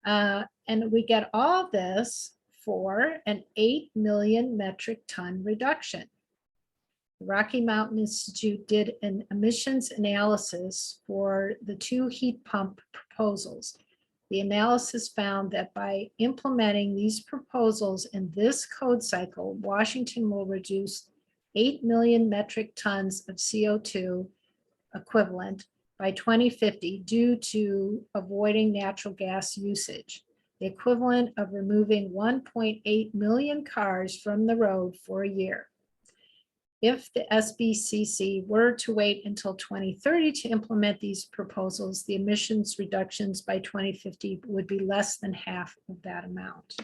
And we get all this for an 8 million metric ton reduction. The Rocky Mountain Institute did an emissions analysis for the 2 heat pump proposals. The analysis found that by implementing these proposals in this code cycle, Washington will reduce 8 million metric tons of CO2 equivalent by 2050 due to avoiding natural gas usage, the equivalent of removing 1.8 million cars from the road for a year. If the SBCC were to wait until 2030 to implement these proposals, the emissions reductions by 2050 would be less than half of that amount.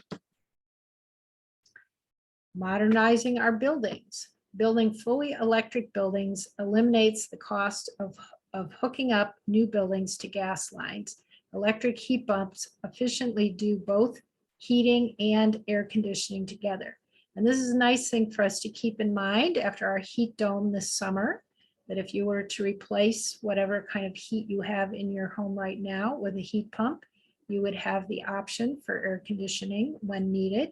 Modernizing our buildings. Building fully electric buildings eliminates the cost of hooking up new buildings to gas lines. Electric heat pumps efficiently do both heating and air conditioning together. And this is a nice thing for us to keep in mind after our heat dome this summer, that if you were to replace whatever kind of heat you have in your home right now with a heat pump, you would have the option for air conditioning when needed.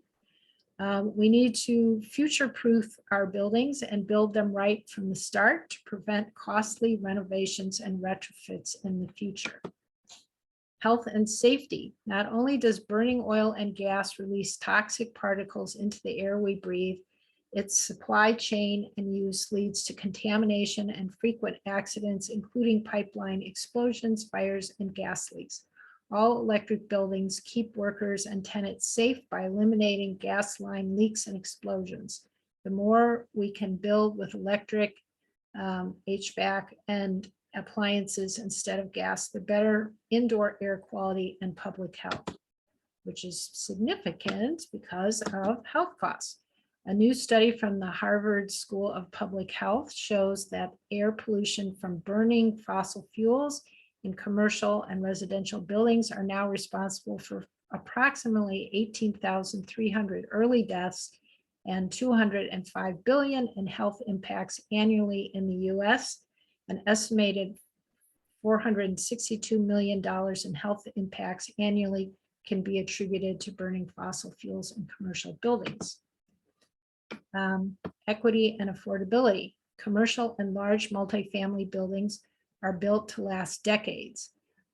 We need to future-proof our buildings and build them right from the start to prevent costly renovations and retrofits in the future. Health and safety. Not only does burning oil and gas release toxic particles into the air we breathe, its supply chain and use leads to contamination and frequent accidents, including pipeline explosions, fires, and gas leaks. All electric buildings keep workers and tenants safe by eliminating gas line leaks and explosions. The more we can build with electric, HVAC, and appliances instead of gas, the better indoor air quality and public health, which is significant because of health costs. A new study from the Harvard School of Public Health shows that air pollution from burning fossil fuels in commercial and residential buildings are now responsible for approximately 18,300 early deaths and $205 billion in health impacts annually in the US. An estimated $462 million in health impacts annually can be attributed to burning fossil fuels in commercial buildings. Equity and affordability. Commercial and large multifamily buildings are built to last decades.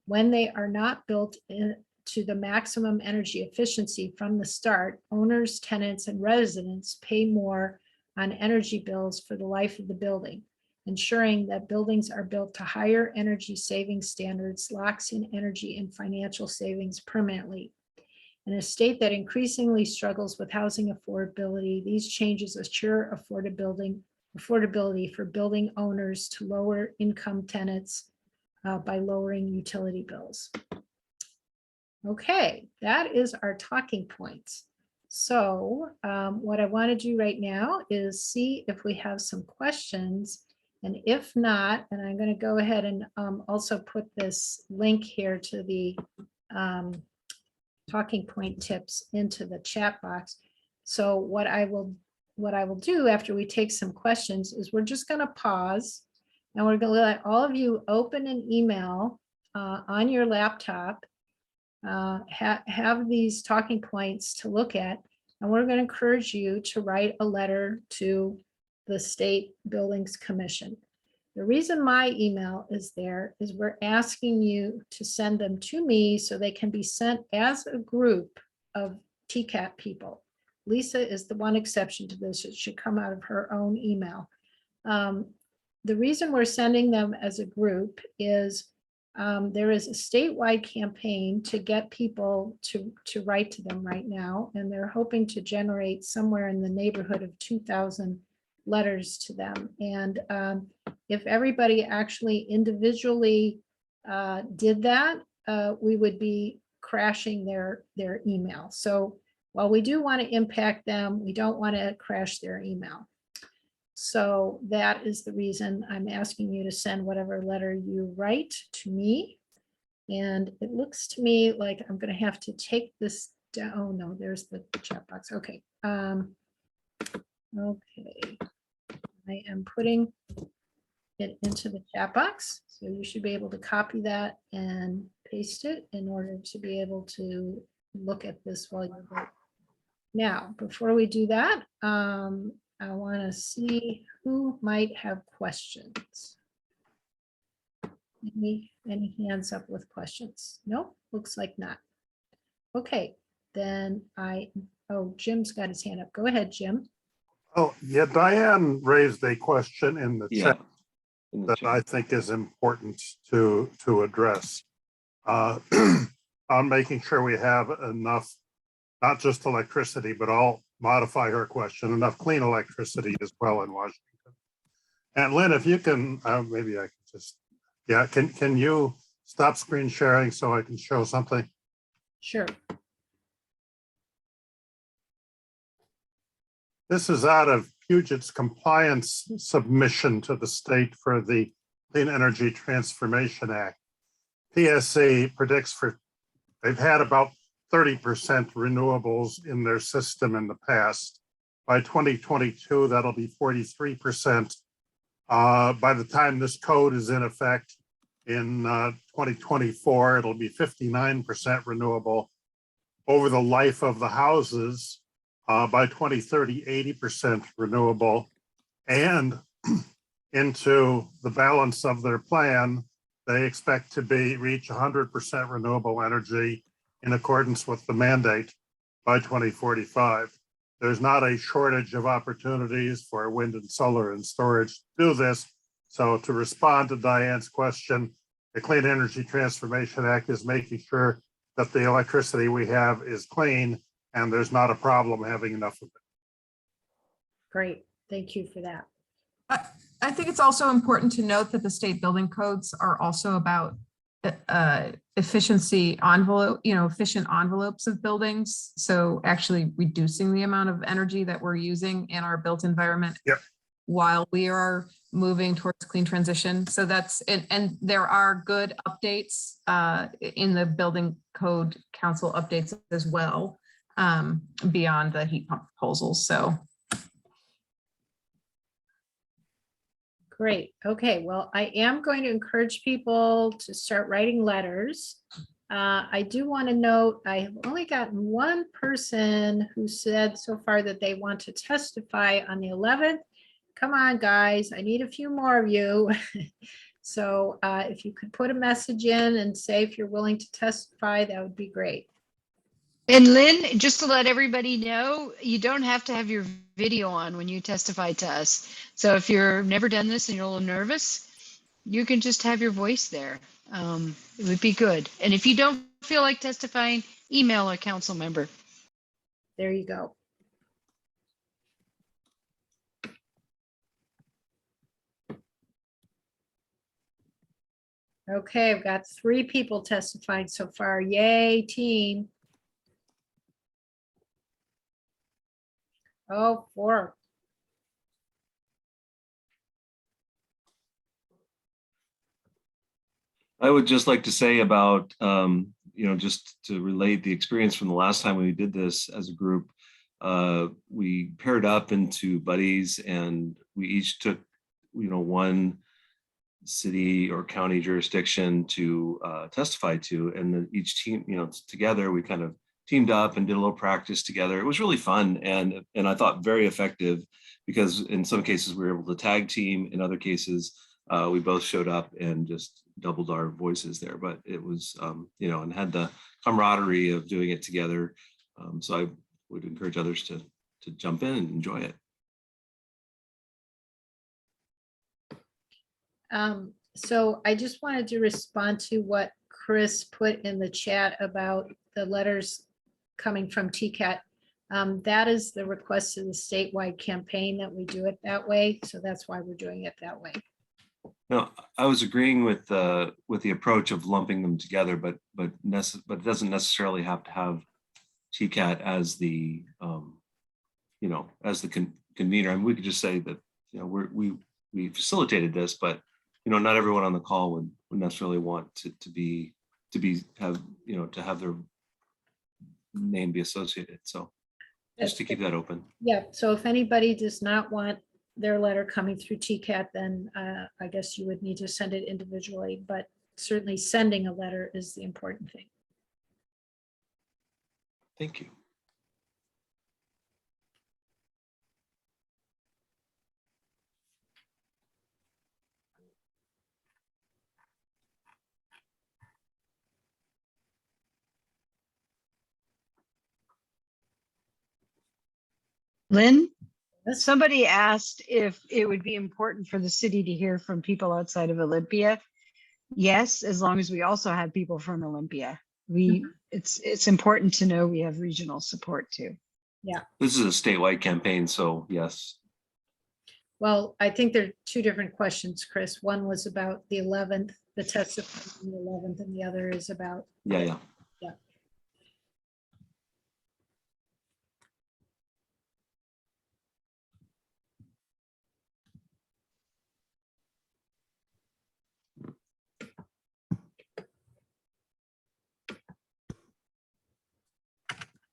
When they are not built to the maximum energy efficiency from the start, owners, tenants, and residents pay more on energy bills for the life of the building. Ensuring that buildings are built to higher energy saving standards locks in energy and financial savings permanently. In a state that increasingly struggles with housing affordability, these changes assure affordability for building owners to lower income tenants by lowering utility bills. Okay, that is our talking points. So what I want to do right now is see if we have some questions. And if not, and I'm going to go ahead and also put this link here to the talking point tips into the chat box. So what I will do after we take some questions is we're just going to pause and we're going to let all of you open an email on your laptop, have these talking points to look at, and we're going to encourage you to write a letter to the State Buildings Commission. The reason my email is there is we're asking you to send them to me so they can be sent as a group of TCAP people. Lisa is the one exception to this. It should come out of her own email. The reason we're sending them as a group is there is a statewide campaign to get people to write to them right now, and they're hoping to generate somewhere in the neighborhood of 2,000 letters to them. And if everybody actually individually did that, we would be crashing their email. So while we do want to impact them, we don't want to crash their email. So that is the reason I'm asking you to send whatever letter you write to me. And it looks to me like I'm going to have to take this down. Oh no, there's the chat box. Okay. Okay. I am putting it into the chat box. So you should be able to copy that and paste it in order to be able to look at this while you vote. Now, before we do that, I want to see who might have questions. Any hands up with questions? Nope, looks like not. Okay, then Jim's got his hand up. Go ahead, Jim. Oh, yeah, Diane raised a question in the chat that I think is important to address. On making sure we have enough, not just electricity, but I'll modify her question, enough clean electricity as well in Washington. And Lynn, if you can, maybe I can just, yeah, can you stop screen sharing so I can show something? Sure. This is out of Puget's compliance submission to the state for the Clean Energy Transformation Act. PSC predicts they've had about 30% renewables in their system in the past. By 2022, that'll be 43%. By the time this code is in effect in 2024, it'll be 59% renewable. Over the life of the houses, by 2030, 80% renewable. And into the balance of their plan, they expect to reach 100% renewable energy in accordance with the mandate by 2045. There's not a shortage of opportunities for wind and solar and storage to do this. So to respond to Diane's question, the Clean Energy Transformation Act is making sure that the electricity we have is clean and there's not a problem having enough of it. Great, thank you for that. I think it's also important to note that the state building codes are also about efficiency envelope, efficient envelopes of buildings. So actually reducing the amount of energy that we're using in our built environment while we are moving towards clean transition. So that's it. And there are good updates in the building code council updates as well, beyond the heat pump proposals. So. Great. Okay. Well, I am going to encourage people to start writing letters. I do want to note, I have only gotten one person who said so far that they want to testify on the 11th. Come on, guys. I need a few more of you. So if you could put a message in and say if you're willing to testify, that would be great. And Lynn, just to let everybody know, you don't have to have your video on when you testify to us. So if you're never done this and you're a little nervous, you can just have your voice there. It would be good. And if you don't feel like testifying, email a council member. There you go. Okay, I've got 3 people testifying so far. Yay, team. Oh, 4. I would just like to say about, just to relate the experience from the last time we did this as a group, we paired up into buddies and we each took, one city or county jurisdiction to testify to. And then each team, together, we kind of teamed up and did a little practice together. It was really fun and I thought very effective because in some cases we were able to tag team. In other cases, we both showed up and just doubled our voices there. But it was, and had the camaraderie of doing it together. So I would encourage others to jump in and enjoy it. So I just wanted to respond to what Chris put in the chat about the letters coming from TCAT. That is the request to the statewide campaign that we do it that way. So that's why we're doing it that way. No, I was agreeing with the approach of lumping them together, but it doesn't necessarily have to have TCAT as the convener. I mean, we could just say that we facilitated this, but not everyone on the call would necessarily want to have their name be associated. So just to keep that open. Yeah. So if anybody does not want their letter coming through TCAT, then I guess you would need to send it individually, but certainly sending a letter is the important thing. Thank you. Lynn, Yes. somebody asked if it would be important for the city to hear from people outside of Olympia. Yes, as long as we also have people from Olympia. It's important to know we have regional support too. Yeah. This is a statewide campaign, so yes. Well, I think there are 2 different questions, Chris. One was about the 11th, the testimony on the 11th, and the other is about. Yeah. Yeah.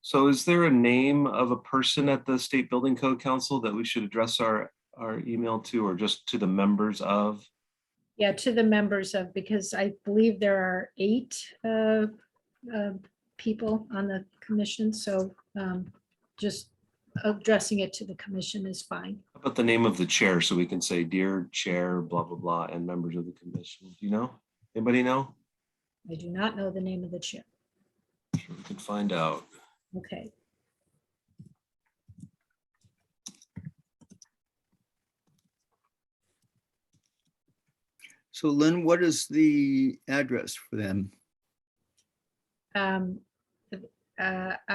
So is there a name of a person at the State Building Code Council that we should address our email to, or just to the members of? Yeah, to the members of, because I believe there are 8 people on the commission. So just addressing it to the commission is fine. How about the name of the chair, so we can say, dear chair, blah, blah, blah, and members of the commission? Do you know? Anybody know? I do not know the name of the chair. Sure, we can find out. Okay. So Lynn, what is the address for them? I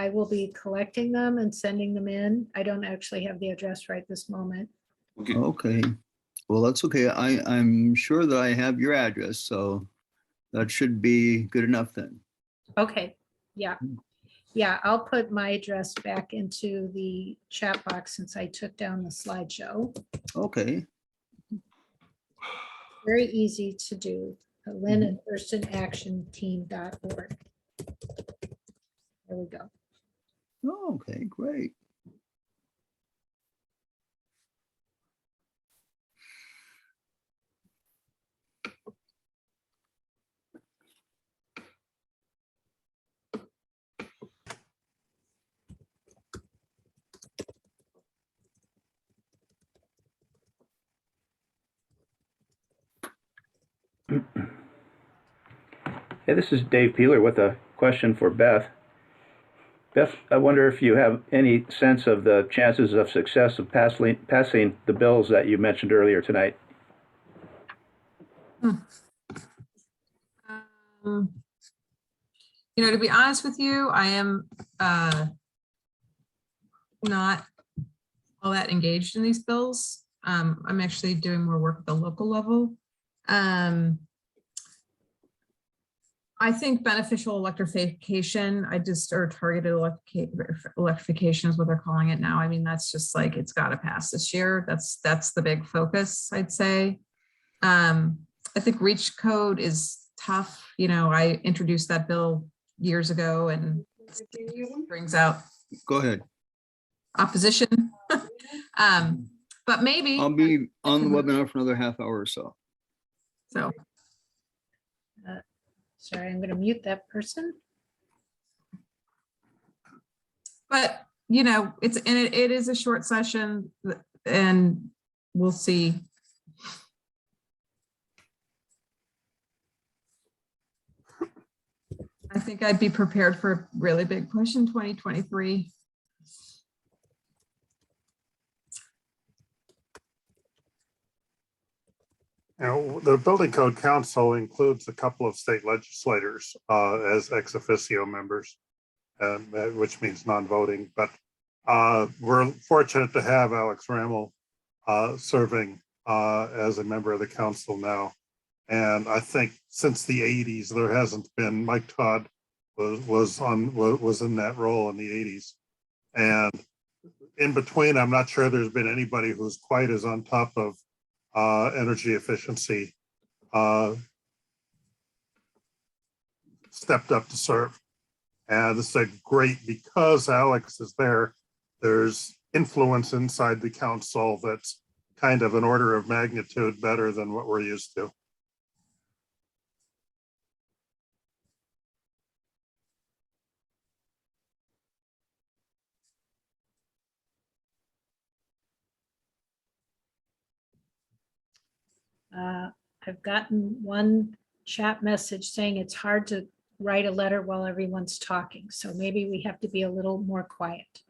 will be collecting them and sending them in. I don't actually have the address right this moment. Okay, well, that's okay. I'm sure that I have your address, so that should be good enough then. Okay, yeah. Yeah, I'll put my address back into the chat box since I took down the slideshow. Okay, Very easy to do. Lynn at thurstonactionteam.org. There we go. oh, okay, great. Hey, this is Dave Peeler with a question for Beth. Beth, I wonder if you have any sense of the chances of success of passing the bills that you mentioned earlier tonight. You know, to be honest with you, I am not all that engaged in these bills. I'm actually doing more work at the local level. I think beneficial electrification, or targeted electrification is what they're calling it now. I mean, that's just like, it's got to pass this year. That's the big focus, I'd say. I think reach code is tough. You know, I introduced that bill years ago and brings out Go ahead. opposition. But maybe. I'll be on the webinar for another half hour or so. So. Sorry, I'm going to mute that person. But, you know, it is a short session and we'll see. I think I'd be prepared for a really big push in 2023. Now, the Building Code Council includes a couple of state legislators as ex officio members, which means non-voting. But we're fortunate to have Alex Rammel serving as a member of the council now. And I think since the 80s, there hasn't been, Mike Todd was in that role in the 80s. And in between, I'm not sure there's been anybody who's quite as on top of energy efficiency stepped up to serve. And this is great because Alex is there. There's influence inside the council that's kind of an order of magnitude better than what we're used to. I've gotten one chat message saying it's hard to write a letter while everyone's talking. So maybe we have to be a little more quiet.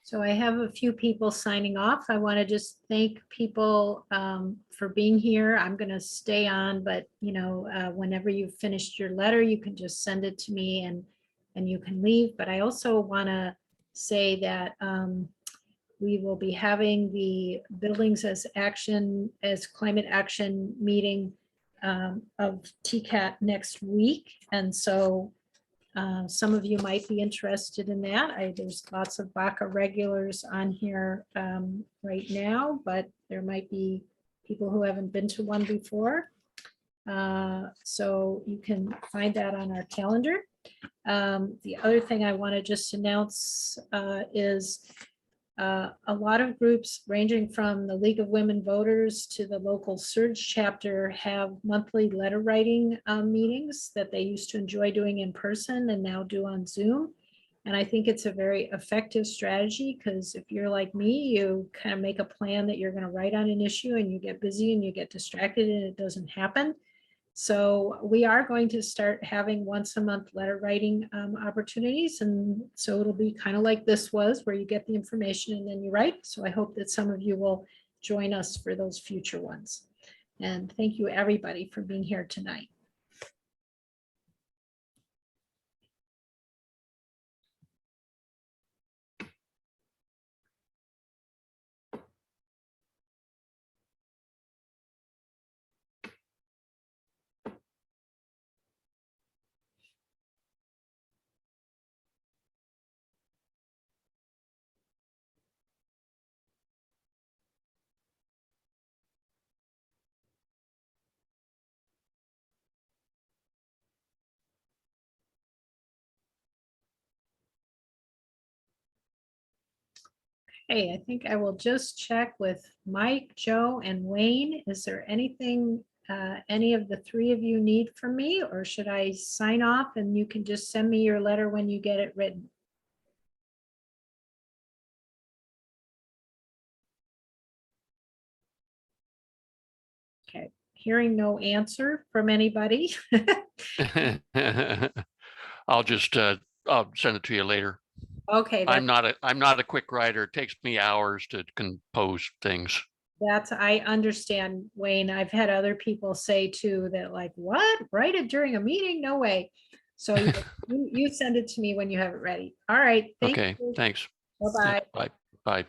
So I have a few people signing off. I want to just thank people for being here. I'm going to stay on, but you know, whenever you've finished your letter, you can just send it to me and you can leave. But I also want to say that we will be having the Buildings as Climate Action meeting of TCAT next week. And so some of you might be interested in that. There's lots of BACA regulars on here right now, but there might be people who haven't been to one before. So you can find that on our calendar. The other thing I want to just announce is A lot of groups ranging from the League of Women Voters to the local Surge chapter have monthly letter writing meetings that they used to enjoy doing in person and now do on Zoom. And I think it's a very effective strategy because if you're like me, you kind of make a plan that you're going to write on an issue and you get busy and you get distracted and it doesn't happen. So we are going to start having once a month letter writing opportunities. And so it'll be kind of like this was, where you get the information and then you write. So I hope that some of you will join us for those future ones. And thank you everybody for being here tonight. Hey, I think I will just check with Mike, Joe, and Wayne. Is there anything any of the three of you need from me, or should I sign off and you can just send me your letter when you get it written? Okay, hearing no answer from anybody. I'll just I'll send it to you later. Okay, I'm not a quick writer. It takes me hours to compose things. I understand, Wayne. I've had other people say too that like, what? Write it during a meeting? No way. So you send it to me when you have it ready. All right. Thank Okay, you. thanks. Bye-bye. Bye. Bye.